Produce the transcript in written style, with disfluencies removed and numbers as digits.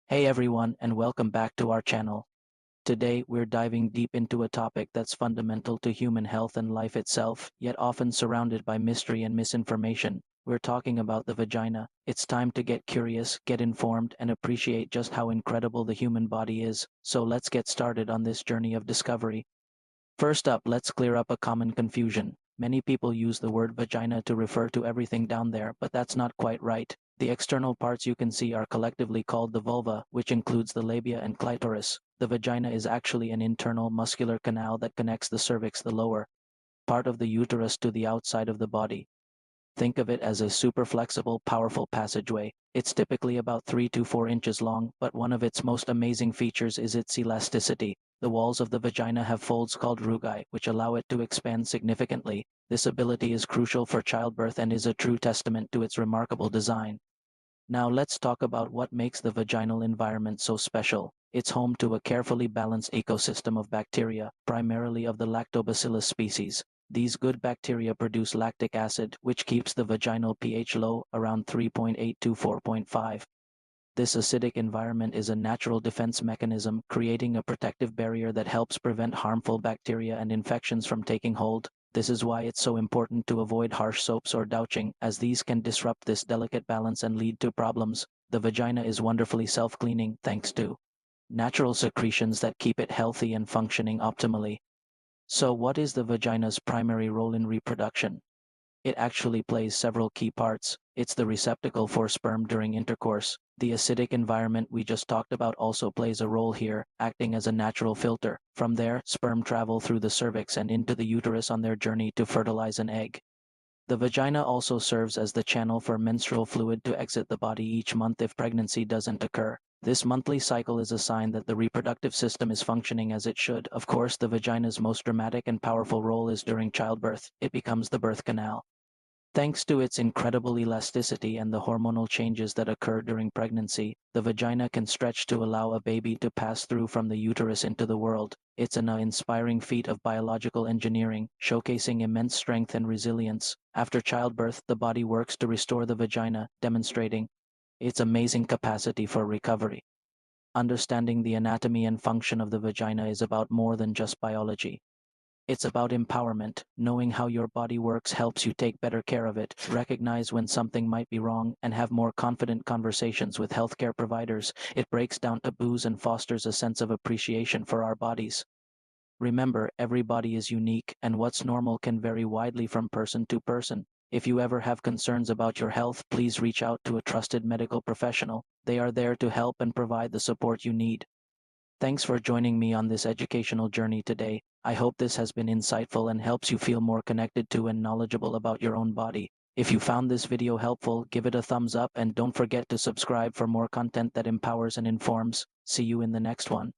Hey everyone, and welcome back to our channel. Today, we're diving deep into a topic that's fundamental to human health and life itself, yet often surrounded by mystery and misinformation. We're talking about the vagina. It's time to get curious, get informed, and appreciate just how incredible the human body is. So let's get started on this journey of discovery. First up, let's clear up a common confusion. Many people use the word vagina to refer to everything down there, but that's not quite right. The external parts you can see are collectively called the vulva, which includes the labia and clitoris. The vagina is actually an internal muscular canal that connects the cervix, the lower part of the uterus, to the outside of the body. Think of it as a super flexible, powerful passageway. It's typically about 3 to 4 inches long, but one of its most amazing features is its elasticity. The walls of the vagina have folds called rugae, which allow it to expand significantly. This ability is crucial for childbirth and is a true testament to its remarkable design. Now let's talk about what makes the vaginal environment so special. It's home to a carefully balanced ecosystem of bacteria, primarily of the lactobacillus species. These good bacteria produce lactic acid, which keeps the vaginal pH low, around 3.8 to 4.5. This acidic environment is a natural defense mechanism, creating a protective barrier that helps prevent harmful bacteria and infections from taking hold. This is why it's so important to avoid harsh soaps or douching, as these can disrupt this delicate balance and lead to problems. The vagina is wonderfully self-cleaning thanks to natural secretions that keep it healthy and functioning optimally. So what is the vagina's primary role in reproduction? It actually plays several key parts. It's the receptacle for sperm during intercourse. The acidic environment we just talked about also plays a role here, acting as a natural filter. From there, sperm travel through the cervix and into the uterus on their journey to fertilize an egg. The vagina also serves as the channel for menstrual fluid to exit the body each month if pregnancy doesn't occur. This monthly cycle is a sign that the reproductive system is functioning as it should. Of course, the vagina's most dramatic and powerful role is during childbirth. It becomes the birth canal. Thanks to its incredible elasticity and the hormonal changes that occur during pregnancy, the vagina can stretch to allow a baby to pass through from the uterus into the world. It's an inspiring feat of biological engineering, showcasing immense strength and resilience. After childbirth, the body works to restore the vagina, demonstrating its amazing capacity for recovery. Understanding the anatomy and function of the vagina is about more than just biology. It's about empowerment. Knowing how your body works helps you take better care of it, recognize when something might be wrong, and have more confident conversations with healthcare providers. It breaks down taboos and fosters a sense of appreciation for our bodies. Remember, every body is unique, and what's normal can vary widely from person to person. If you ever have concerns about your health, please reach out to a trusted medical professional. They are there to help and provide the support you need. Thanks for joining me on this educational journey today. I hope this has been insightful and helps you feel more connected to and knowledgeable about your own body. If you found this video helpful, give it a thumbs up and don't forget to subscribe for more content that empowers and informs. See you in the next one.